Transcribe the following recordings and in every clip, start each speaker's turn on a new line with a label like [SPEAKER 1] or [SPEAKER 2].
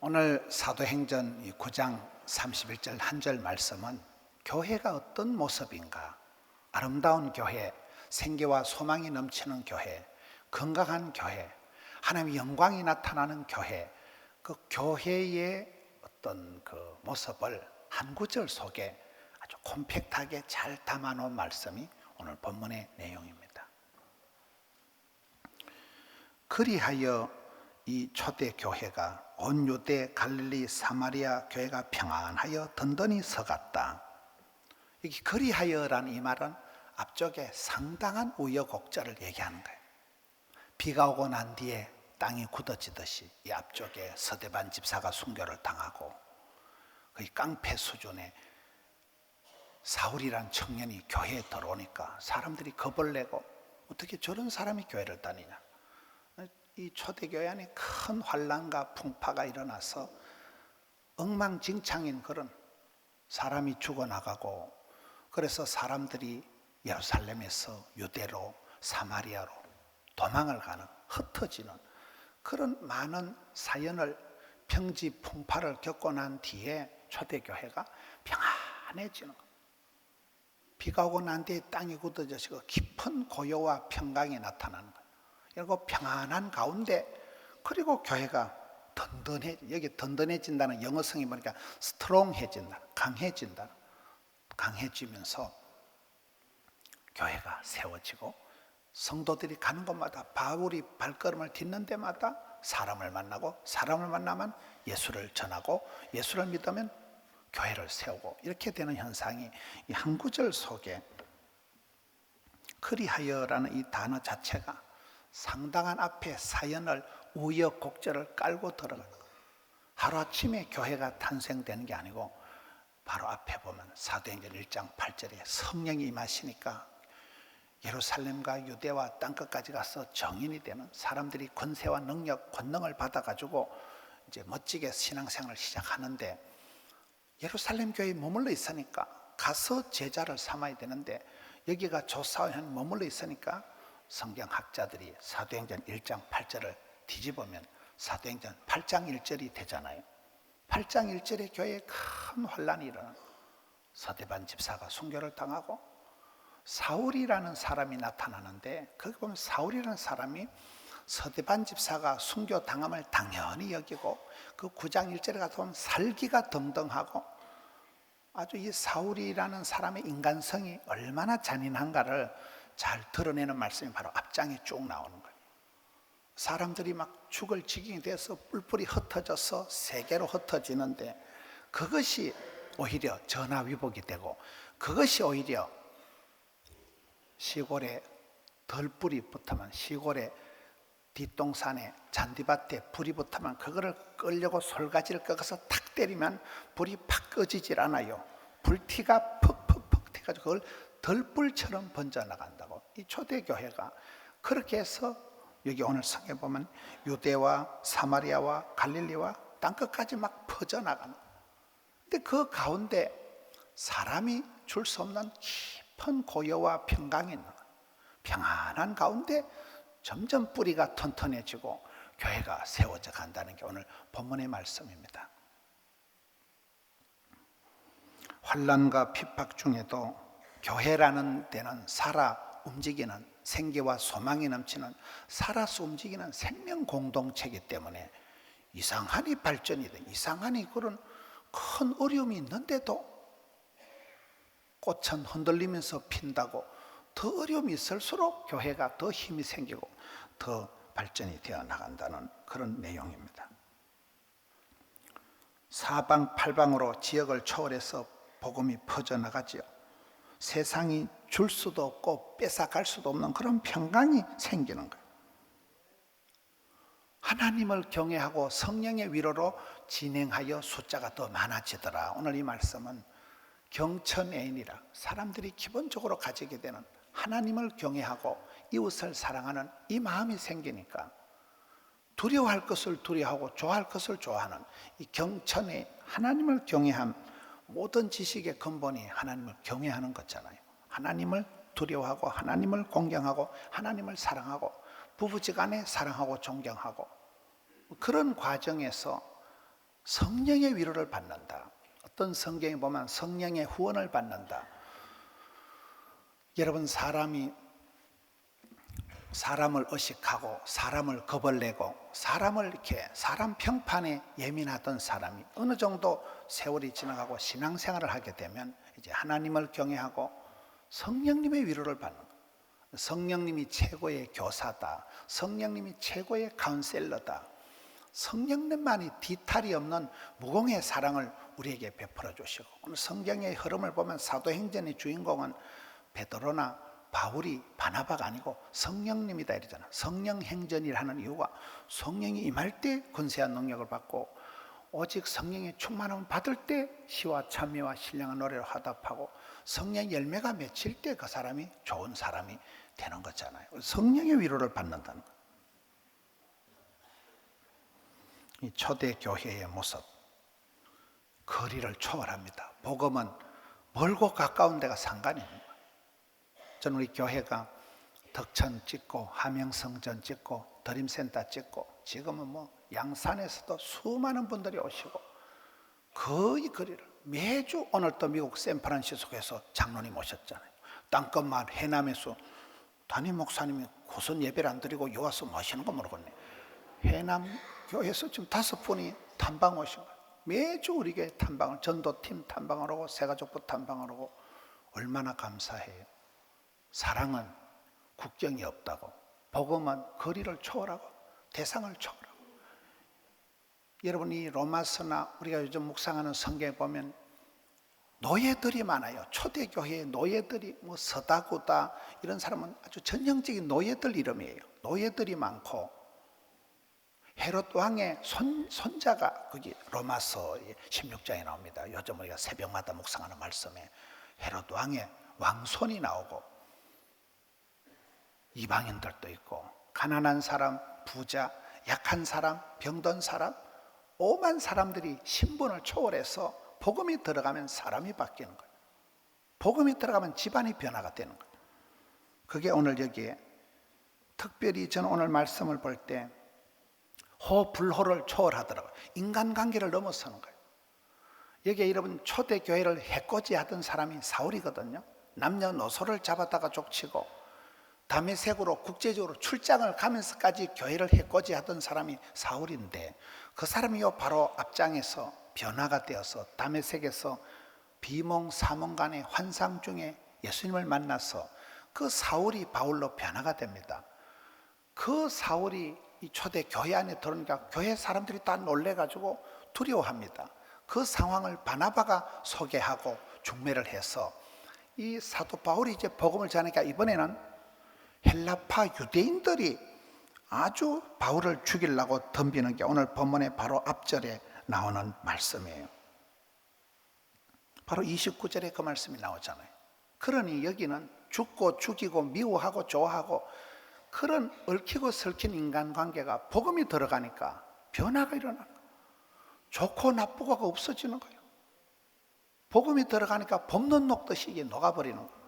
[SPEAKER 1] 오늘 사도행전 9장 31절 한 절 말씀은 교회가 어떤 모습인가, 아름다운 교회, 생기와 소망이 넘치는 교회, 건강한 교회, 하나님의 영광이 나타나는 교회, 그 교회의 어떤 그 모습을 한 구절 속에 아주 콤팩트하게 잘 담아놓은 말씀이 오늘 본문의 내용입니다. 그리하여 이 초대 교회가 온 유대, 갈릴리, 사마리아 교회가 평안하여 든든히 서갔다. 여기 그리하여라는 이 말은 앞쪽에 상당한 우여곡절을 얘기하는 거예요. 비가 오고 난 뒤에 땅이 굳어지듯이 이 앞쪽에 서대반 집사가 순교를 당하고 거의 깡패 수준의 사울이란 청년이 교회에 들어오니까 사람들이 겁을 내고 어떻게 저런 사람이 교회를 다니냐. 이 초대교회 안에 큰 환란과 풍파가 일어나서 엉망진창인 그런 사람이 죽어나가고, 그래서 사람들이 예루살렘에서 유대로 사마리아로 도망을 가는, 흩어지는 그런 많은 사연을, 평지 풍파를 겪고 난 뒤에 초대교회가 평안해지는 거예요. 비가 오고 난 뒤에 땅이 굳어져서 깊은 고요와 평강이 나타나는 거예요. 그리고 평안한 가운데, 그리고 교회가 여기 든든해진다는 영어성이 보니까 스트롱해진다, 강해진다, 강해지면서 교회가 세워지고 성도들이 가는 곳마다, 바울이 발걸음을 딛는 데마다 사람을 만나고, 사람을 만나면 예수를 전하고, 예수를 믿으면 교회를 세우고, 이렇게 되는 현상이 이 한 구절 속에, 그리하여라는 이 단어 자체가 상당한 앞에 사연을, 우여곡절을 깔고 들어가는 거예요. 하루아침에 교회가 탄생되는 게 아니고 바로 앞에 보면 사도행전 1장 8절에 성령이 임하시니까 예루살렘과 유대와 땅끝까지 가서 정인이 되는, 사람들이 권세와 능력, 권능을 받아가지고 이제 멋지게 신앙생활을 시작하는데, 예루살렘 교회에 머물러 있으니까 가서 제자를 삼아야 되는데 여기가 조사원 머물러 있으니까 성경학자들이 사도행전 1장 8절을 뒤집으면 사도행전 8장 1절이 되잖아요. 8장 1절에 교회에 큰 환란이 일어나 서대반 집사가 순교를 당하고 사울이라는 사람이 나타나는데, 거기 보면 사울이라는 사람이 서대반 집사가 순교 당함을 당연히 여기고, 그 9장 1절에 가서 보면 살기가 등등하고, 아주 이 사울이라는 사람의 인간성이 얼마나 잔인한가를 잘 드러내는 말씀이 바로 앞장에 쭉 나오는 거예요. 사람들이 막 죽을 지경이 돼서 뿔뿔이 흩어져서 세계로 흩어지는데, 그것이 오히려 전화위복이 되고, 그것이 오히려 시골에 덜불이 붙으면, 시골에 뒷동산에 잔디밭에 불이 붙으면 그거를 끌려고 솔가지를 꺾어서 탁 때리면 불이 팍 꺼지질 않아요. 불티가 퍽퍽퍽 튀가지고 그걸 덜불처럼 번져나간다고. 이 초대교회가 그렇게 해서 여기 오늘 성에 보면 유대와 사마리아와 갈릴리와 땅끝까지 막 퍼져나가는. 근데 그 가운데 사람이 줄 수 없는 깊은 고요와 평강이 있는, 평안한 가운데 점점 뿌리가 튼튼해지고 교회가 세워져 간다는 게 오늘 본문의 말씀입니다. 환난과 핍박 중에도 교회라는 데는 살아 움직이는, 생기와 소망이 넘치는, 살아서 움직이는 생명 공동체이기 때문에 이상하니 발전이 돼, 이상하니 그런 큰 어려움이 있는데도 꽃은 흔들리면서 핀다고, 더 어려움이 있을수록 교회가 더 힘이 생기고 더 발전이 되어 나간다는 그런 내용입니다. 사방팔방으로 지역을 초월해서 복음이 퍼져나가지요. 세상이 줄 수도 없고 뺏어갈 수도 없는 그런 평강이 생기는 거예요. 하나님을 경외하고 성령의 위로로 진행하여 숫자가 더 많아지더라. 오늘 이 말씀은 경천애인이라, 사람들이 기본적으로 가지게 되는 하나님을 경외하고 이웃을 사랑하는 이 마음이 생기니까 두려워할 것을 두려워하고 좋아할 것을 좋아하는 이 경천의 하나님을 경외함, 모든 지식의 근본이 하나님을 경외하는 거잖아요. 하나님을 두려워하고 하나님을 공경하고 하나님을 사랑하고 부부지간에 사랑하고 존경하고, 그런 과정에서 성령의 위로를 받는다. 어떤 성경에 보면 성령의 후원을 받는다. 여러분, 사람을 의식하고 사람을 겁을 내고 사람 평판에 예민하던 사람이 어느 정도 세월이 지나가고 신앙생활을 하게 되면 이제 하나님을 경외하고 성령님의 위로를 받는 거예요. 성령님이 최고의 교사다. 성령님이 최고의 카운셀러다. 성령님만이 뒤탈이 없는 무공의 사랑을 우리에게 베풀어 주시고, 오늘 성경의 흐름을 보면 사도행전의 주인공은 베드로나 바울이 바나바가 아니고 성령님이다 이러잖아. 성령행전이라 하는 이유가 성령이 임할 때 권세한 능력을 받고, 오직 성령의 충만함을 받을 때 시와 찬미와 신령한 노래로 화답하고, 성령 열매가 맺힐 때 그 사람이 좋은 사람이 되는 거잖아요. 성령의 위로를 받는다는 거. 이 초대 교회의 모습, 거리를 초월합니다. 복음은 멀고 가까운 데가 상관이 없는 거예요. 저는 우리 교회가 덕천 찍고 함영성전 찍고 드림센터 찍고 지금은 양산에서도 수많은 분들이 오시고, 거의 거리를 매주, 오늘 또 미국 샌프란시스코에서 장로님 오셨잖아요. 땅끝마을 해남에서 담임 목사님이 고선 예배를 안 드리고 여기 와서 뭐 하시는 거 모르겠네. 해남 교회에서 지금 5분이 탐방 오신 거예요. 매주 우리 교회 탐방을, 전도팀 탐방을 오고 새가족부 탐방을 오고, 얼마나 감사해요. 사랑은 국경이 없다고, 복음은 거리를 초월하고 대상을 초월하고. 여러분, 이 로마서나 우리가 요즘 묵상하는 성경에 보면 노예들이 많아요. 초대교회의 노예들이, 서다구다 이런 사람은 아주 전형적인 노예들 이름이에요. 노예들이 많고, 헤롯 왕의 손자가 거기 로마서 16장에 나옵니다. 요즘 우리가 새벽마다 묵상하는 말씀에 헤롯 왕의 왕손이 나오고, 이방인들도 있고, 가난한 사람, 부자, 약한 사람, 병든 사람, 오만 사람들이 신분을 초월해서 복음이 들어가면 사람이 바뀌는 거예요. 복음이 들어가면 집안이 변화가 되는 거예요. 그게 오늘 여기에 특별히 저는 오늘 말씀을 볼 때 호불호를 초월하더라고요. 인간관계를 넘어서는 거예요. 여기에 여러분, 초대교회를 해코지 하던 사람이 사울이거든요. 남녀노소를 잡았다가 족치고 다메섹으로 국제적으로 출장을 가면서까지 교회를 해코지 하던 사람이 사울인데, 그 사람이 바로 앞장에서 변화가 되어서 다메섹에서 비몽사몽간의 환상 중에 예수님을 만나서 그 사울이 바울로 변화가 됩니다. 그 사울이 이 초대 교회 안에 들어오니까 교회 사람들이 다 놀래가지고 두려워합니다. 그 상황을 바나바가 소개하고 중매를 해서 이 사도 바울이 이제 복음을 전하니까 이번에는 헬라파 유대인들이 아주 바울을 죽이려고 덤비는 게 오늘 본문의 바로 앞절에 나오는 말씀이에요. 바로 29절에 그 말씀이 나오잖아요. 그러니 여기는 죽고 죽이고 미워하고 좋아하고 그런 얽히고 설킨 인간관계가 복음이 들어가니까 변화가 일어나는 거예요. 좋고 나쁘고가 없어지는 거예요. 복음이 들어가니까 봄눈 녹듯이 이게 녹아버리는 거예요.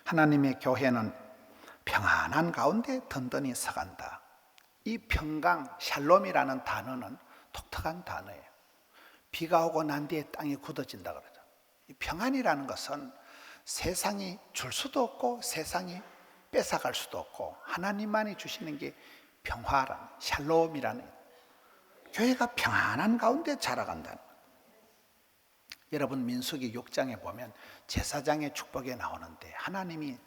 [SPEAKER 1] 하나님의 교회는 평안한 가운데 든든히 서간다. 이 평강, 샬롬이라는 단어는 독특한 단어예요. 비가 오고 난 뒤에 땅이 굳어진다 그러죠. 이 평안이라는 것은 세상이 줄 수도 없고 세상이 뺏어갈 수도 없고, 하나님만이 주시는 게 평화라는, 샬롬이라는, 교회가 평안한 가운데 자라간다는 거예요. 여러분, 민수기 6장에 보면 제사장의 축복에 나오는데, 하나님이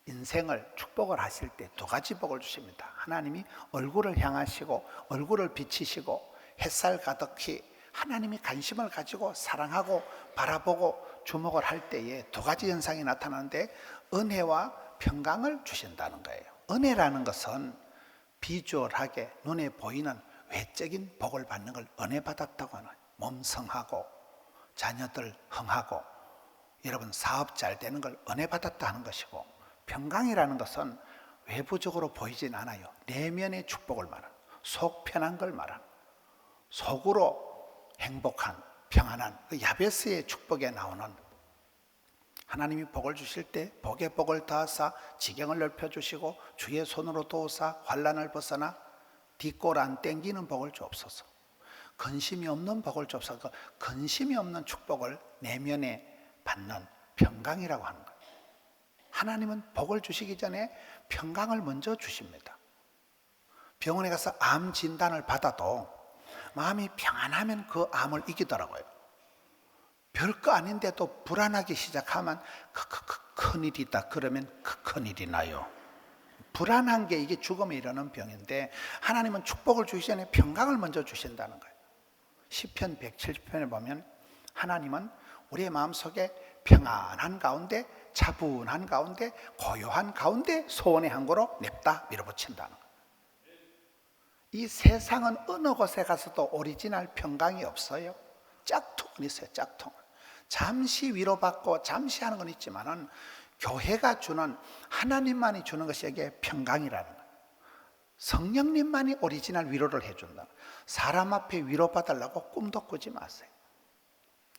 [SPEAKER 1] 인생을 축복을 하실 때 2가지 복을 주십니다. 하나님이 얼굴을 향하시고 얼굴을 비치시고 햇살 가득히 하나님이 관심을 가지고 사랑하고 바라보고 주목을 할 때에 2가지 현상이 나타나는데, 은혜와 평강을 주신다는 거예요. 은혜라는 것은 비주얼하게 눈에 보이는 외적인 복을 받는 걸 은혜 받았다고 하는, 몸 성하고 자녀들 흥하고 여러분 사업 잘 되는 걸 은혜 받았다 하는 것이고, 평강이라는 것은 외부적으로 보이진 않아요. 내면의 축복을 말하는, 속 편한 걸 말하는, 속으로 행복한 평안한 그 야베스의 축복에 나오는, 하나님이 복을 주실 때 복의 복을 더하사 지경을 넓혀주시고 주의 손으로 도우사 환난을 벗어나 뒷골 안 땡기는 복을 주옵소서. 근심이 없는 복을 주옵소서. 근심이 없는 축복을 내면에 받는 평강이라고 하는 거예요. 하나님은 복을 주시기 전에 평강을 먼저 주십니다. 병원에 가서 암 진단을 받아도 마음이 평안하면 그 암을 이기더라고요. 별거 아닌데도 불안하기 시작하면 큰일이다 그러면 큰일이 나요. 불안한 게 이게 죽음에 이르는 병인데 하나님은 축복을 주시기 전에 평강을 먼저 주신다는 거예요. 시편 170편에 보면 하나님은 우리의 마음속에 평안한 가운데, 차분한 가운데, 고요한 가운데 소원의 항구로 냅다 밀어붙인다는 거예요. 이 세상은 어느 곳에 가서도 오리지널 평강이 없어요. 짝퉁은 있어요. 짝퉁. 잠시 위로받고 잠시 하는 건 있지만은 교회가 주는, 하나님만이 주는 것이 여기에 평강이라는 거예요. 성령님만이 오리지널 위로를 해준다. 사람 앞에 위로받으려고 꿈도 꾸지 마세요.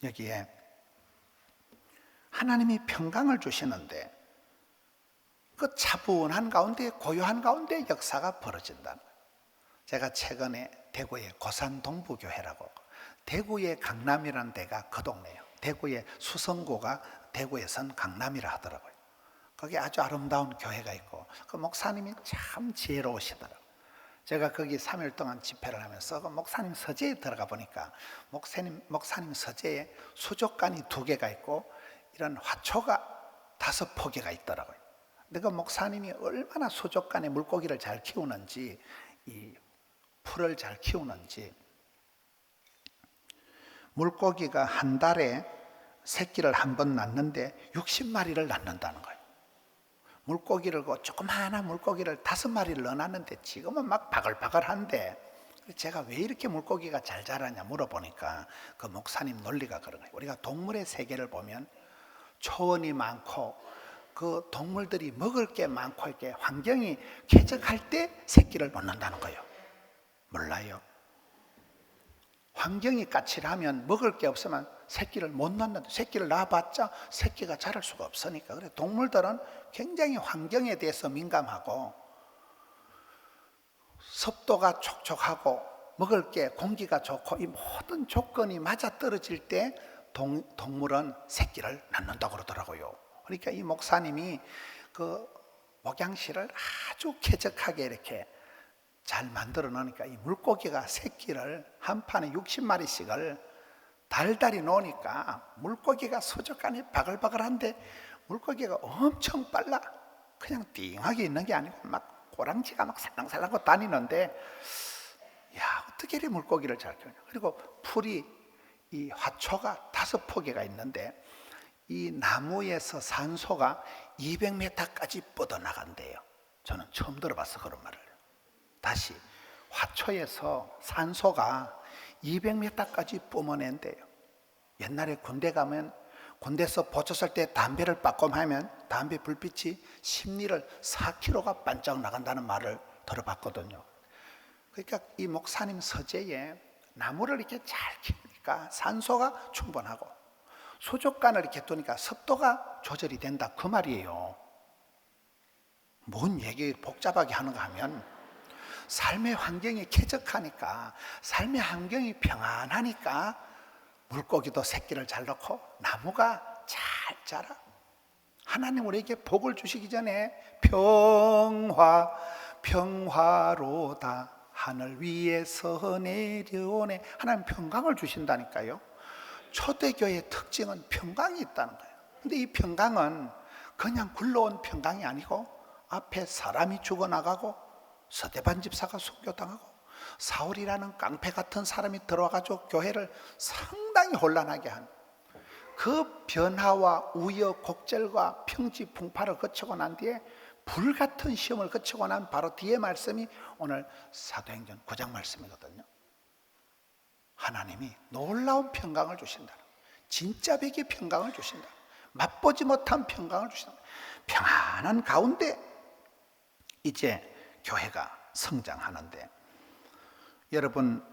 [SPEAKER 1] 여기에 하나님이 평강을 주시는데 그 차분한 가운데, 고요한 가운데 역사가 벌어진다는 거예요. 제가 최근에 대구의 고산동부교회라고, 대구의 강남이라는 데가 그 동네예요. 대구의 수성구가 대구에선 강남이라 하더라고요. 거기 아주 아름다운 교회가 있고 그 목사님이 참 지혜로우시더라고요. 제가 거기 3일 동안 집회를 하면서 그 목사님 서재에 들어가 보니까 목사님 서재에 수족관이 2개가 있고 이런 화초가 5포개가 있더라고요. 근데 그 목사님이 얼마나 수족관에 물고기를 잘 키우는지, 이 풀을 잘 키우는지, 물고기가 한 달에 새끼를 한 번 낳는데 60마리를 낳는다는 거예요. 물고기를, 조그마한 물고기를 5마리를 넣어놨는데 지금은 막 바글바글한데, 제가 왜 이렇게 물고기가 잘 자라냐 물어보니까 그 목사님 논리가 그런 거예요. 우리가 동물의 세계를 보면 초원이 많고 그 동물들이 먹을 게 많고 이렇게 환경이 쾌적할 때 새끼를 놓는다는 거예요. 몰라요. 환경이 까칠하면 먹을 게 없으면 새끼를 못 낳는다. 새끼를 낳아봤자 새끼가 자랄 수가 없으니까. 그래 동물들은 굉장히 환경에 대해서 민감하고 습도가 촉촉하고 먹을 게 공기가 좋고 이 모든 조건이 맞아떨어질 때 동물은 새끼를 낳는다고 그러더라고요. 그러니까 이 목사님이 그 목양실을 아주 쾌적하게 이렇게 잘 만들어 놓으니까 이 물고기가 새끼를 한 판에 60마리씩을 달달이 놓으니까 물고기가 수족관이 바글바글한데 물고기가 엄청 빨라. 그냥 띵하게 있는 게 아니고 막 꼬랑지가 막 살랑살랑 다니는데, 야, 어떻게 이렇게 물고기를 잘 키우냐. 그리고 풀이, 이 화초가 5포개가 있는데 이 나무에서 산소가 200m까지 뻗어나간대요. 저는 처음 들어봤어 그런 말을. 다시, 화초에서 산소가 200m까지 뿜어낸대요. 옛날에 군대 가면 군대에서 보초설 때 담배를 빠꼼하면 담배 불빛이 심리를 4km가 반짝 나간다는 말을 들어봤거든요. 그러니까 이 목사님 서재에 나무를 이렇게 잘 키우니까 산소가 충분하고 수족관을 이렇게 두니까 습도가 조절이 된다 그 말이에요. 뭔 얘기 복잡하게 하는가 하면 삶의 환경이 쾌적하니까, 삶의 환경이 평안하니까 물고기도 새끼를 잘 넣고 나무가 잘 자라. 하나님 우리에게 복을 주시기 전에 평화로다 하늘 위에서 내려오네, 하나님 평강을 주신다니까요. 초대교회의 특징은 평강이 있다는 거예요. 근데 이 평강은 그냥 굴러온 평강이 아니고 앞에 사람이 죽어나가고 서대반 집사가 순교당하고 사울이라는 깡패 같은 사람이 들어와가지고 교회를 상당히 혼란하게 한 그 변화와 우여곡절과 평지풍파를 거치고 난 뒤에 불같은 시험을 거치고 난 바로 뒤에 말씀이 오늘 사도행전 9장 말씀이거든요. 하나님이 놀라운 평강을 주신다. 진짜 백의 평강을 주신다. 맛보지 못한 평강을 주신다. 평안한 가운데 이제 교회가 성장하는데, 여러분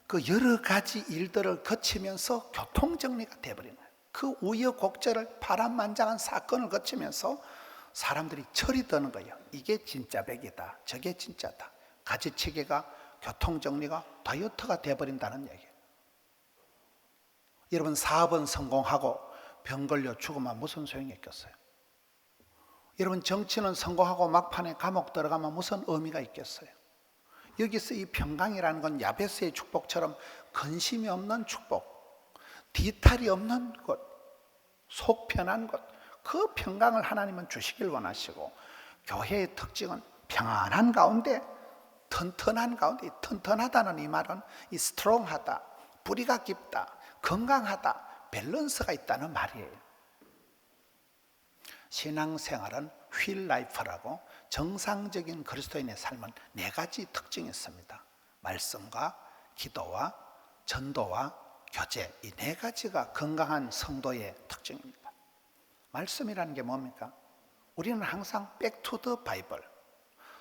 [SPEAKER 1] 그 여러 가지 일들을 거치면서 교통정리가 돼버리는 거예요. 그 우여곡절을 파란만장한 사건을 거치면서 사람들이 철이 드는 거예요. 이게 진짜 백이다, 저게 진짜다. 가지치기가 교통정리가 다이어트가 돼버린다는 얘기예요. 여러분, 사업은 성공하고 병 걸려 죽으면 무슨 소용이 있겠어요? 여러분, 정치는 성공하고 막판에 감옥 들어가면 무슨 의미가 있겠어요? 여기서 이 평강이라는 건 야베스의 축복처럼 근심이 없는 축복, 뒤탈이 없는 것, 속 편한 것, 그 평강을 하나님은 주시길 원하시고, 교회의 특징은 평안한 가운데 튼튼한 가운데, 튼튼하다는 이 말은 이 스트롱하다, 뿌리가 깊다, 건강하다, 밸런스가 있다는 말이에요. 신앙생활은 휠 라이프라고 정상적인 그리스도인의 삶은 4가지 특징이 있습니다. 말씀과 기도와 전도와 교제, 이 4가지가 건강한 성도의 특징입니다. 말씀이라는 게 뭡니까? 우리는 항상 back to the Bible,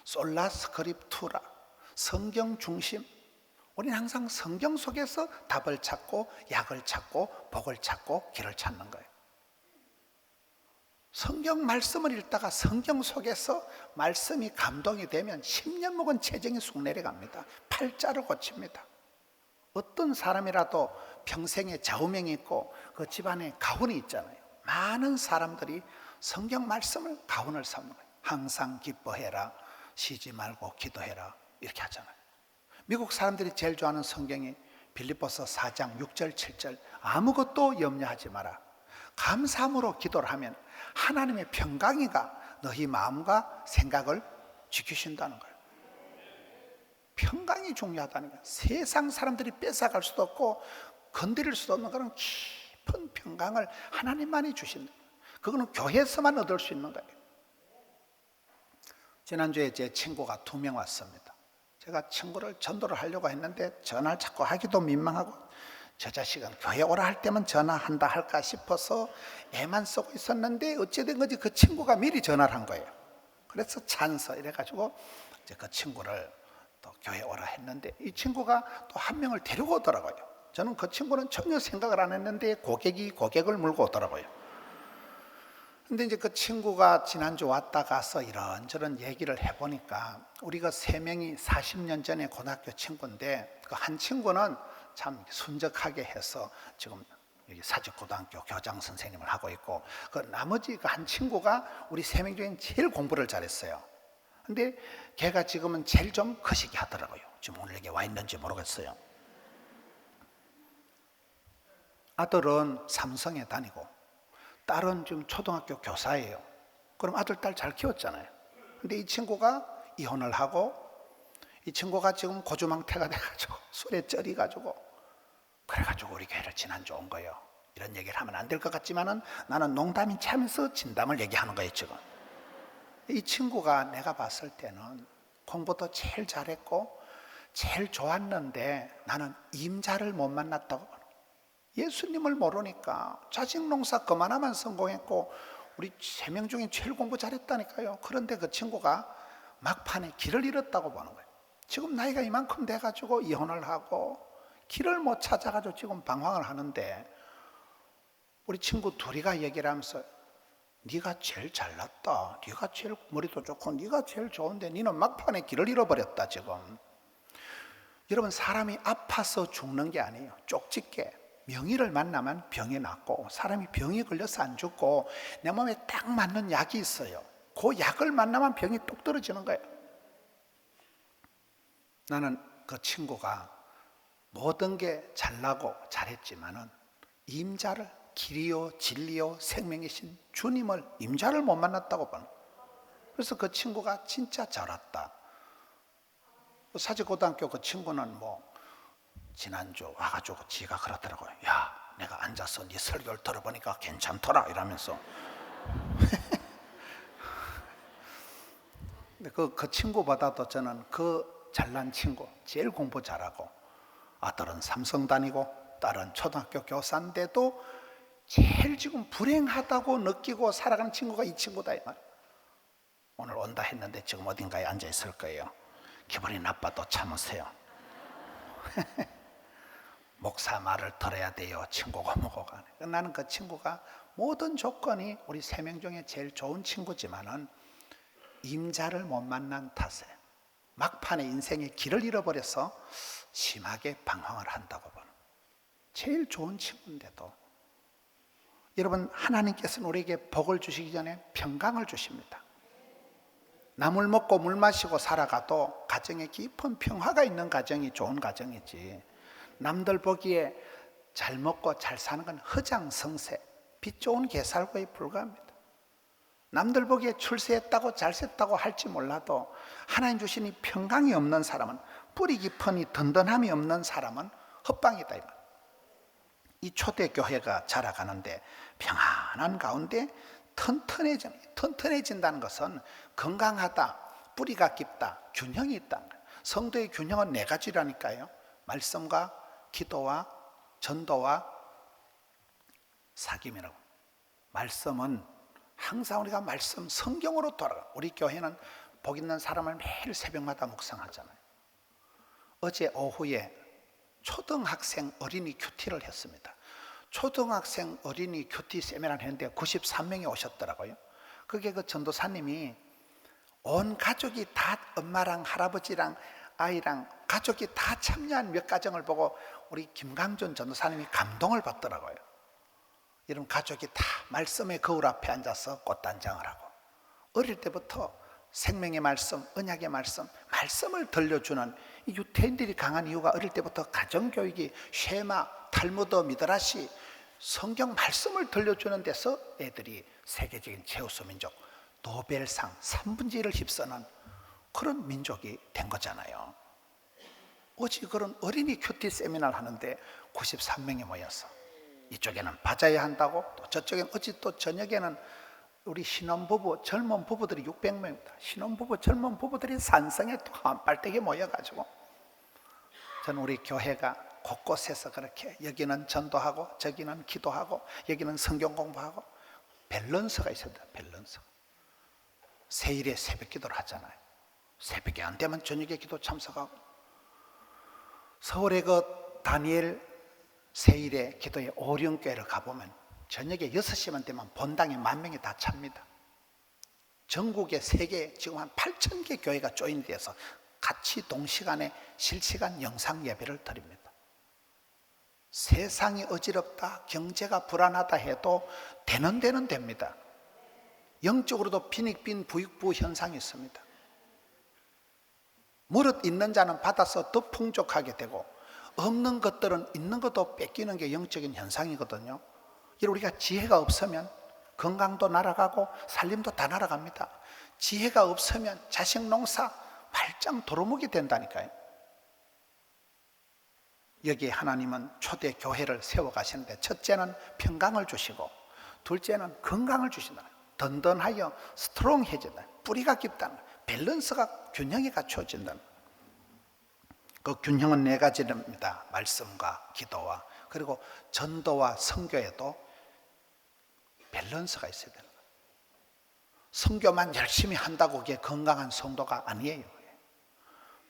[SPEAKER 1] 솔라 스크립투라, 성경 중심. 우리는 항상 성경 속에서 답을 찾고 약을 찾고 복을 찾고 길을 찾는 거예요. 성경 말씀을 읽다가 성경 속에서 말씀이 감동이 되면 10년 먹은 체정이 쑥 내려갑니다. 팔자를 고칩니다. 어떤 사람이라도 평생에 좌우명이 있고 그 집안에 가훈이 있잖아요. 많은 사람들이 성경 말씀을 가훈을 삼는 거예요. 항상 기뻐해라, 쉬지 말고 기도해라, 이렇게 하잖아요. 미국 사람들이 제일 좋아하는 성경이 빌립보서 4장 6절 7절, 아무것도 염려하지 마라, 감사함으로 기도를 하면 하나님의 평강이가 너희 마음과 생각을 지키신다는 거예요. 평강이 중요하다는 거예요. 세상 사람들이 뺏어갈 수도 없고 건드릴 수도 없는 그런 깊은 평강을 하나님만이 주신다. 그거는 교회에서만 얻을 수 있는 거예요. 지난주에 제 친구가 2명 왔습니다. 제가 친구를 전도를 하려고 했는데 전화를 자꾸 하기도 민망하고, 저 자식은 교회 오라 할 때만 전화한다 할까 싶어서 애만 쓰고 있었는데 어찌된 건지 그 친구가 미리 전화를 한 거예요. 그래서 찬서 이래가지고 이제 그 친구를 또 교회 오라 했는데, 이 친구가 또 1명을 데리고 오더라고요. 저는 그 친구는 전혀 생각을 안 했는데 고객이 고객을 물고 오더라고요. 근데 이제 그 친구가 지난주 왔다 가서 이런저런 얘기를 해보니까, 우리가 3명이 40년 전에 고등학교 친구인데, 그 한 친구는 참 순적하게 해서 지금 여기 사직고등학교 교장 선생님을 하고 있고, 그 나머지 그 한 친구가 우리 3명 중에 제일 공부를 잘했어요. 근데 걔가 지금은 제일 좀 거시기 하더라고요. 지금 오늘 여기 와 있는지 모르겠어요. 아들은 삼성에 다니고 딸은 지금 초등학교 교사예요. 그럼 아들, 딸 잘 키웠잖아요. 근데 이 친구가 이혼을 하고, 이 친구가 지금 고주망태가 돼가지고 술에 쩔이가지고, 그래가지고 우리 교회를 지난주 온 거예요. 이런 얘기를 하면 안 될 것 같지만은 나는 농담인 체 하면서 진담을 얘기하는 거예요. 지금 이 친구가 내가 봤을 때는 공부도 제일 잘했고 제일 좋았는데, 나는 임자를 못 만났다고 봐요. 예수님을 모르니까 자식 농사 그만하면 성공했고, 우리 3명 중에 제일 공부 잘했다니까요. 그런데 그 친구가 막판에 길을 잃었다고 보는 거예요. 지금 나이가 이만큼 돼가지고 이혼을 하고 길을 못 찾아가지고 지금 방황을 하는데, 우리 친구 둘이가 얘기를 하면서, 네가 제일 잘났다, 네가 제일 머리도 좋고 네가 제일 좋은데 너는 막판에 길을 잃어버렸다. 지금 여러분, 사람이 아파서 죽는 게 아니에요. 쪽집게 명의를 만나면 병이 낫고, 사람이 병이 걸려서 안 죽고 내 몸에 딱 맞는 약이 있어요. 그 약을 만나면 병이 뚝 떨어지는 거예요. 나는 그 친구가 모든 게 잘나고 잘했지만은 임자를, 길이요 진리요 생명이신 주님을, 임자를 못 만났다고 봐요. 그래서 그 친구가 진짜 잘 왔다. 사직고등학교 그 친구는 지난주 와가지고 지가 그러더라고요. 야, 내가 앉아서 네 설교를 들어보니까 괜찮더라, 이러면서. 근데 그 친구보다도 저는 그 잘난 친구, 제일 공부 잘하고, 아들은 삼성 다니고 딸은 초등학교 교사인데도 제일 지금 불행하다고 느끼고 살아가는 친구가 이 친구다, 이 말. 오늘 온다 했는데 지금 어딘가에 앉아 있을 거예요. 기분이 나빠도 참으세요. 목사 말을 들어야 돼요. 친구가 뭐고 가네. 나는 그 친구가 모든 조건이 우리 3명 중에 제일 좋은 친구지만은 임자를 못 만난 탓에 막판에 인생의 길을 잃어버려서 심하게 방황을 한다고 보는 제일 좋은 친구인데도, 여러분, 하나님께서는 우리에게 복을 주시기 전에 평강을 주십니다. 나물 먹고 물 마시고 살아가도 가정에 깊은 평화가 있는 가정이 좋은 가정이지, 남들 보기에 잘 먹고 잘 사는 건 허장성세, 빛 좋은 개살구에 불과합니다. 남들 보기에 출세했다고 잘 셌다고 할지 몰라도 하나님 주신 이 평강이 없는 사람은, 뿌리 깊은 이 든든함이 없는 사람은 헛방이다. 이 초대교회가 자라가는데 평안한 가운데 튼튼해진다는 것은 건강하다, 뿌리가 깊다, 균형이 있다는 거예요. 성도의 균형은 네 가지라니까요. 말씀과 기도와 전도와 사귐이라고. 말씀은 항상 우리가 말씀, 성경으로 돌아가. 우리 교회는 복 있는 사람을 매일 새벽마다 묵상하잖아요. 어제 오후에 초등학생 어린이 큐티를 했습니다. 초등학생 어린이 큐티 세미나를 했는데 93명이 오셨더라고요. 그게 그 전도사님이 온 가족이 다, 엄마랑 할아버지랑 아이랑 가족이 다 참여한 몇 가정을 보고 우리 김강준 전도사님이 감동을 받더라고요. 이런 가족이 다 말씀의 거울 앞에 앉아서 꽃단장을 하고, 어릴 때부터 생명의 말씀, 언약의 말씀, 말씀을 들려주는 이 유태인들이 강한 이유가 어릴 때부터 가정교육이 쉐마, 탈무드, 미드라시, 성경 말씀을 들려주는 데서 애들이 세계적인 제우스 민족, 노벨상 3분의 1을 휩쓰는 그런 민족이 된 거잖아요. 어제 그런 어린이 큐티 세미나를 하는데 93명이 모여서, 이쪽에는 바자회 한다고, 또 저쪽에는 어제 또 저녁에는 우리 신혼부부, 젊은 부부들이 600명입니다. 신혼부부, 젊은 부부들이 산성에 또 한빨대게 모여가지고, 저는 우리 교회가 곳곳에서 그렇게, 여기는 전도하고 저기는 기도하고 여기는 성경 공부하고, 밸런스가 있어야 돼요. 밸런스. 세일에 새벽 기도를 하잖아요. 새벽에 안 되면 저녁에 기도 참석하고, 서울의 그 다니엘 세일에 기도에 오령교회를 가보면 저녁에 6시만 되면 본당에 10,000명이 다 찹니다. 전국에 세계 지금 한 8,000개 교회가 조인돼서 같이 동시간에 실시간 영상 예배를 드립니다. 세상이 어지럽다, 경제가 불안하다 해도 되는 데는 됩니다. 영적으로도 빈익빈 부익부 현상이 있습니다. 무릇 있는 자는 받아서 더 풍족하게 되고, 없는 것들은 있는 것도 뺏기는 게 영적인 현상이거든요. 우리가 지혜가 없으면 건강도 날아가고 살림도 다 날아갑니다. 지혜가 없으면 자식 농사 말짱 도루묵이 된다니까요. 여기에 하나님은 초대 교회를 세워가시는데, 첫째는 평강을 주시고, 둘째는 건강을 주신다. 든든하여 스트롱해진다. 뿌리가 깊다는 거예요. 밸런스가, 균형이 갖춰진다는 거예요. 그 균형은 네 가지입니다. 말씀과 기도와, 그리고 전도와 선교에도 밸런스가 있어야 되는 거예요. 선교만 열심히 한다고 그게 건강한 성도가 아니에요.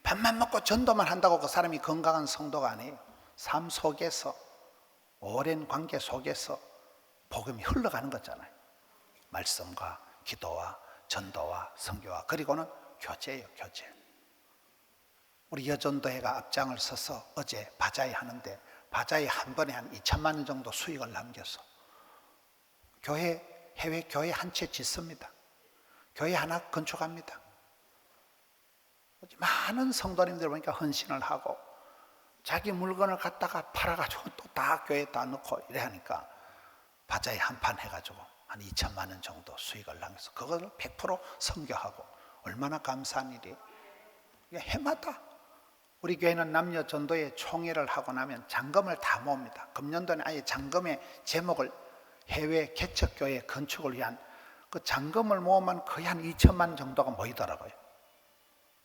[SPEAKER 1] 밥만 먹고 전도만 한다고 그 사람이 건강한 성도가 아니에요. 삶 속에서, 오랜 관계 속에서 복음이 흘러가는 거잖아요. 말씀과 기도와 전도와 선교와, 그리고는 교제예요. 교제. 우리 여전도회가 앞장을 서서 어제 바자회 하는데, 바자회 한 번에 한 2천만 원 정도 수익을 남겨서 해외 교회 한 채 짓습니다. 교회 하나 건축합니다. 많은 성도님들 보니까 헌신을 하고, 자기 물건을 갖다가 팔아가지고 또 다 교회에다 넣고 이래 하니까 바자회 한 판 해가지고 한 2천만 원 정도 수익을 남겨서 그걸 100% 선교하고, 얼마나 감사한 일이에요. 해마다 우리 교회는 남녀 전도회 총회를 하고 나면 잔금을 다 모읍니다. 금년도는 아예 잔금의 제목을 해외 개척교회 건축을 위한 그 잔금을 모으면 거의 한 2천만 원 정도가 모이더라고요.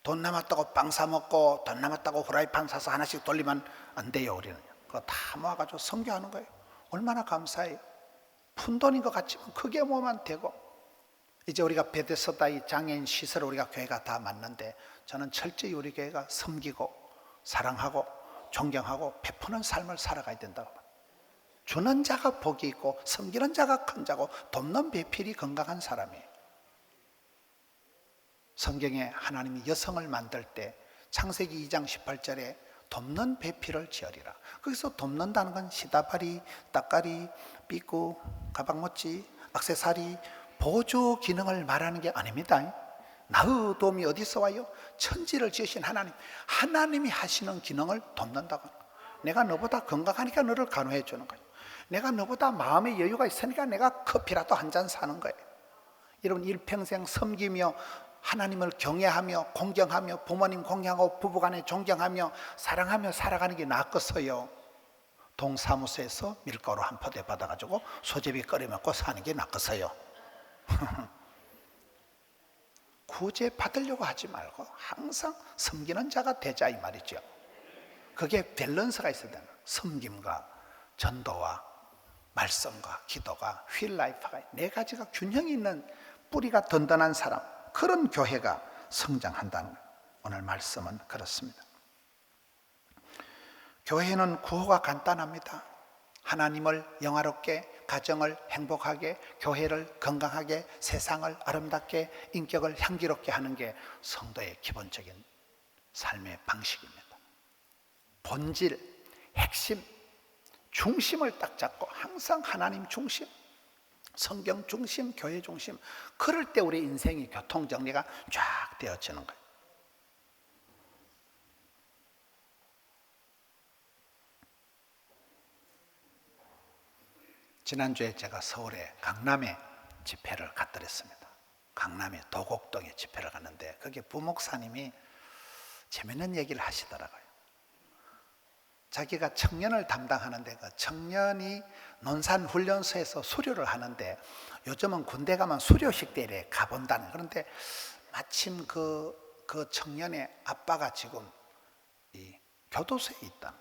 [SPEAKER 1] 돈 남았다고 빵 사 먹고, 돈 남았다고 후라이팬 사서 하나씩 돌리면 안 돼요. 우리는 그거 다 모아가지고 선교하는 거예요. 얼마나 감사해요. 푼돈인 것 같지만 크게 모으면 되고, 이제 우리가 베데스다 이 장애인 시설을 우리가 교회가 다 맞는데, 저는 철저히 우리 교회가 섬기고 사랑하고 존경하고 베푸는 삶을 살아가야 된다고 봐요. 주는 자가 복이 있고 섬기는 자가 큰 자고 돕는 배필이 건강한 사람이에요. 성경에 하나님이 여성을 만들 때 창세기 2장 18절에 돕는 배필을 지으리라. 거기서 돕는다는 건 시다바리, 따까리, 삐꾸, 가방모찌, 액세서리, 보조 기능을 말하는 게 아닙니다. 나의 도움이 어디서 와요? 천지를 지으신 하나님, 하나님이 하시는 기능을 돕는다고. 내가 너보다 건강하니까 너를 간호해 주는 거예요. 내가 너보다 마음의 여유가 있으니까 내가 커피라도 한 잔 사는 거예요. 여러분 일평생 섬기며 하나님을 경외하며 공경하며 부모님 공경하고 부부간에 존경하며 사랑하며 살아가는 게 낫겠어요? 동사무소에서 밀가루 한 포대 받아가지고 소제비 끓여 먹고 사는 게 낫겠어요? 구제 받으려고 하지 말고 항상 섬기는 자가 되자 이 말이죠. 그게 밸런스가 있어야 되는, 섬김과 전도와 말씀과 기도가 휠라이프가 네 가지가 균형이 있는 뿌리가 든든한 사람, 그런 교회가 성장한다는 거예요. 오늘 말씀은 그렇습니다. 교회는 구호가 간단합니다. 하나님을 영화롭게, 가정을 행복하게, 교회를 건강하게, 세상을 아름답게, 인격을 향기롭게 하는 게 성도의 기본적인 삶의 방식입니다. 본질, 핵심, 중심을 딱 잡고 항상 하나님 중심, 성경 중심, 교회 중심, 그럴 때 우리 인생의 교통정리가 쫙 되어지는 거예요. 지난주에 제가 서울에 강남에 집회를 갔더랬습니다. 강남의 도곡동에 집회를 갔는데 거기에 부목사님이 재밌는 얘기를 하시더라고요. 자기가 청년을 담당하는데 그 청년이 논산훈련소에서 수료를 하는데 요즘은 군대 가면 수료식 때 가본다는, 그런데 마침 그 청년의 아빠가 지금 이 교도소에 있다.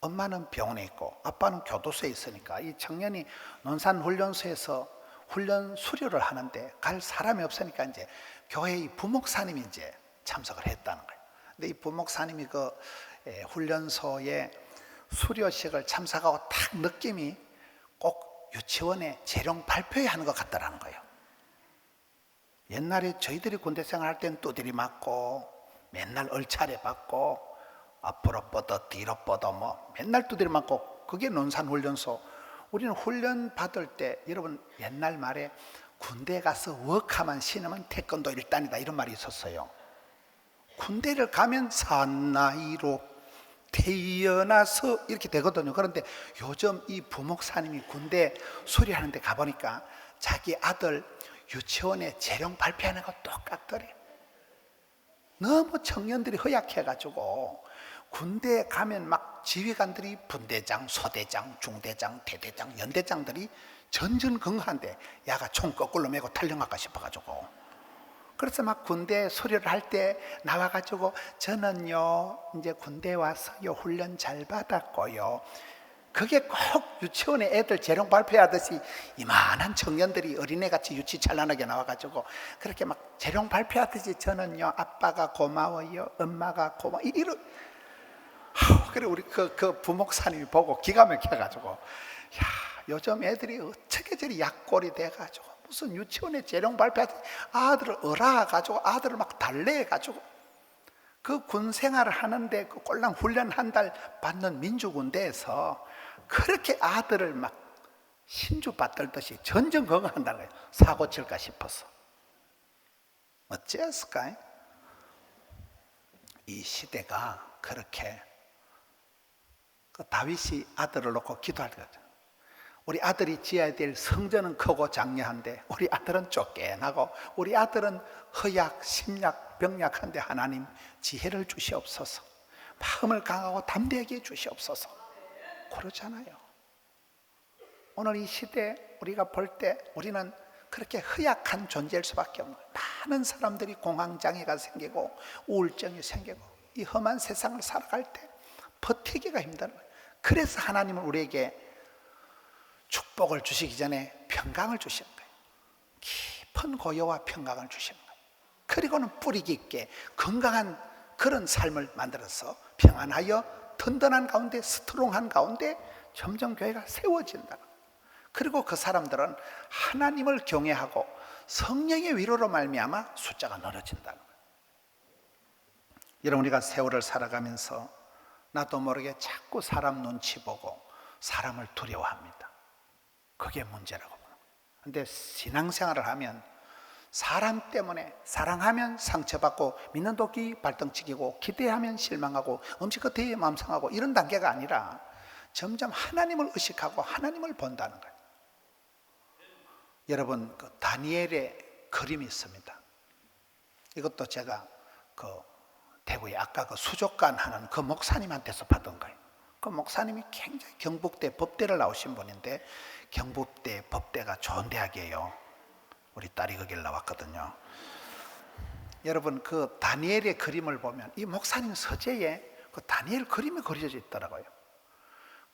[SPEAKER 1] 엄마는 병원에 있고 아빠는 교도소에 있으니까 이 청년이 논산훈련소에서 훈련 수료를 하는데 갈 사람이 없으니까 이제 교회의 부목사님이 이제 참석을 했다는 거예요. 근데 이 부목사님이 그 훈련소에 수료식을 참석하고 딱 느낌이 꼭 유치원에 재롱 발표회 하는 것 같다라는 거예요. 옛날에 저희들이 군대 생활할 때는 두드리 맞고 맨날 얼차례 받고 앞으로 뻗어 뒤로 뻗어 뭐 맨날 두드리 맞고, 그게 논산훈련소. 우리는 훈련 받을 때 여러분 옛날 말에 군대 가서 워크만 신으면 태권도 1단이다 이런 말이 있었어요. 군대를 가면 사나이로 태어나서 이렇게 되거든요. 그런데 요즘 이 부목사님이 군대 수리하는 데 가보니까 자기 아들 유치원에 재령 발표하는 거 똑같더래. 너무 청년들이 허약해가지고 군대에 가면 막 지휘관들이 분대장, 소대장, 중대장, 대대장, 연대장들이 전전긍긍한데 야가 총 거꾸로 메고 탈영할까 싶어가지고, 그래서 막 군대 수료를 할 때 나와가지고 저는요 이제 군대 와서요 훈련 잘 받았고요. 그게 꼭 유치원에 애들 재롱 발표하듯이 이만한 청년들이 어린애같이 유치 찬란하게 나와가지고 그렇게 막 재롱 발표하듯이 저는요 아빠가 고마워요, 엄마가 고마워 이런. 그래 우리 그 부목사님이 보고 기가 막혀가지고, 야 요즘 애들이 어떻게 저리 약골이 돼가지고 무슨 유치원에 재롱 발표하듯이 아들을 얼아가지고 아들을 막 달래가지고 그 군 생활을 하는데 그 꼴랑 훈련 한 달 받는 민주군대에서 그렇게 아들을 막 신주 받들듯이 전전긍긍한다는 거예요. 사고 칠까 싶어서. 어찌했을까? 이 시대가 그렇게 그 다윗이 아들을 놓고 기도할 거죠. 우리 아들이 지어야 될 성전은 크고 장려한데 우리 아들은 쫓겨나고 우리 아들은 허약, 심약, 병약한데 하나님 지혜를 주시옵소서, 마음을 강하고 담대하게 주시옵소서 그러잖아요. 오늘 이 시대 우리가 볼 때 우리는 그렇게 허약한 존재일 수밖에 없는 거예요. 많은 사람들이 공황장애가 생기고 우울증이 생기고 이 험한 세상을 살아갈 때 버티기가 힘든 거예요. 그래서 하나님은 우리에게 축복을 주시기 전에 평강을 주시는 거예요. 깊은 고요와 평강을 주시는 거예요. 그리고는 뿌리 깊게 건강한 그런 삶을 만들어서 평안하여 든든한 가운데 스트롱한 가운데 점점 교회가 세워진다. 그리고 그 사람들은 하나님을 경외하고 성령의 위로로 말미암아 숫자가 늘어진다는 거예요. 여러분, 우리가 세월을 살아가면서 나도 모르게 자꾸 사람 눈치 보고 사람을 두려워합니다. 그게 문제라고 보는 거예요. 그런데 신앙생활을 하면 사람 때문에 사랑하면 상처받고 믿는 도끼 발등치기고 기대하면 실망하고 음식 끝에 마음 상하고 이런 단계가 아니라 점점 하나님을 의식하고 하나님을 본다는 거예요. 여러분, 그 다니엘의 그림이 있습니다. 이것도 제가 대구에 아까 그 수족관 하는 그 목사님한테서 받은 거예요. 그 목사님이 굉장히 경북대 법대를 나오신 분인데, 경북대 법대가 좋은 대학이에요. 우리 딸이 거길 나왔거든요. 여러분, 그 다니엘의 그림을 보면 이 목사님 서재에 그 다니엘 그림이 그려져 있더라고요.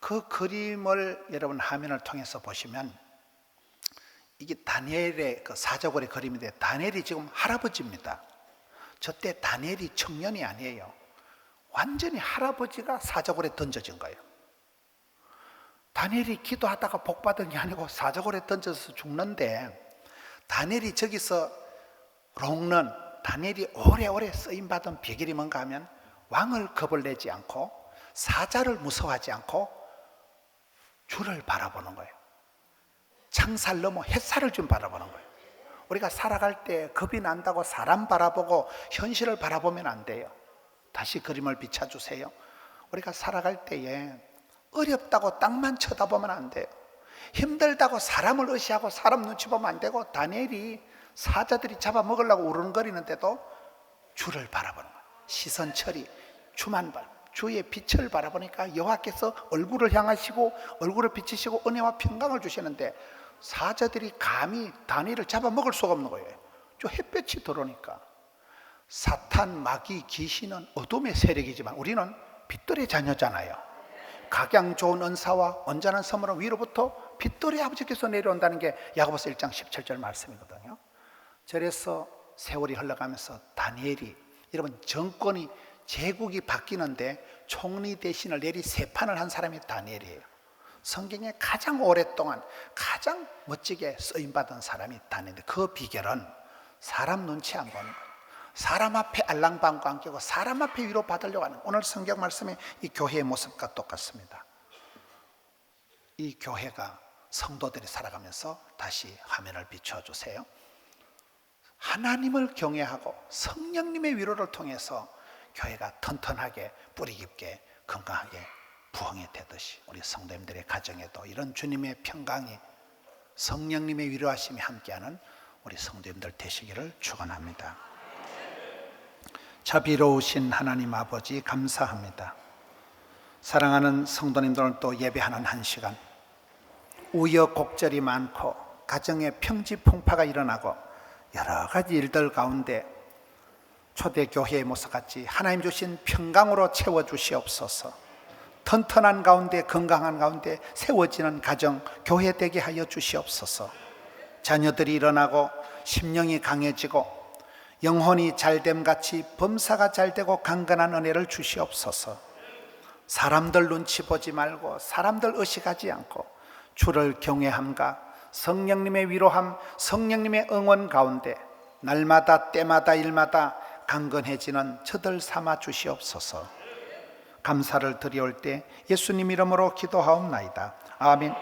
[SPEAKER 1] 그 그림을 여러분 화면을 통해서 보시면 이게 다니엘의 그 사자굴의 그림인데, 다니엘이 지금 할아버지입니다. 저때 다니엘이 청년이 아니에요. 완전히 할아버지가 사자굴에 던져진 거예요. 다니엘이 기도하다가 복 받은 게 아니고 사자굴에 던져서 죽는데, 다니엘이 저기서 롱런, 다니엘이 오래오래 쓰임받은 비결이 뭔가 하면 왕을 겁을 내지 않고 사자를 무서워하지 않고 주를 바라보는 거예요. 창살 넘어 햇살을 좀 바라보는 거예요. 우리가 살아갈 때 겁이 난다고 사람 바라보고 현실을 바라보면 안 돼요. 다시 그림을 비춰주세요. 우리가 살아갈 때에 어렵다고 땅만 쳐다보면 안 돼요. 힘들다고 사람을 의시하고 사람 눈치 보면 안 되고, 다니엘이 사자들이 잡아먹으려고 우르는거리는데도 주를 바라보는 거예요. 시선 처리, 주만 주의 빛을 바라보니까 여호와께서 얼굴을 향하시고 얼굴을 비치시고 은혜와 평강을 주시는데, 사자들이 감히 다니엘을 잡아먹을 수가 없는 거예요. 저 햇볕이 들어오니까. 사탄, 마귀, 귀신은 어둠의 세력이지만 우리는 빛들의 자녀잖아요. 각양 좋은 은사와 온전한 선물은 위로부터 빛들의 아버지께서 내려온다는 게 야고보서 1장 17절 말씀이거든요. 그래서 세월이 흘러가면서 다니엘이, 여러분, 정권이 제국이 바뀌는데 총리 대신을 내리 세판을 한 사람이 다니엘이에요. 성경에 가장 오랫동안 가장 멋지게 쓰임받은 사람이 다니엘인데, 그 비결은 사람 눈치 안 보는 거예요. 사람 앞에 알랑방구 안 끼고 사람 앞에 위로 받으려고 하는, 오늘 성경 말씀이 이 교회의 모습과 똑같습니다. 이 교회가 성도들이 살아가면서, 다시 화면을 비춰주세요. 하나님을 경외하고 성령님의 위로를 통해서 교회가 튼튼하게 뿌리 깊게 건강하게 부흥이 되듯이, 우리 성도님들의 가정에도 이런 주님의 평강이, 성령님의 위로하심이 함께하는 우리 성도님들 되시기를 축원합니다. 자비로우신 하나님 아버지, 감사합니다. 사랑하는 성도님들은 또 예배하는 한 시간, 우여곡절이 많고 가정에 평지풍파가 일어나고 여러 가지 일들 가운데 초대교회의 모습같이 하나님 주신 평강으로 채워주시옵소서. 튼튼한 가운데, 건강한 가운데 세워지는 가정, 교회 되게 하여 주시옵소서. 자녀들이 일어나고 심령이 강해지고 영혼이 잘됨같이 범사가 잘되고 강건한 은혜를 주시옵소서. 사람들 눈치 보지 말고 사람들 의식하지 않고 주를 경외함과 성령님의 위로함, 성령님의 응원 가운데 날마다 때마다 일마다 강건해지는 저들 삼아 주시옵소서. 감사를 드려올 때 예수님 이름으로 기도하옵나이다. 아멘.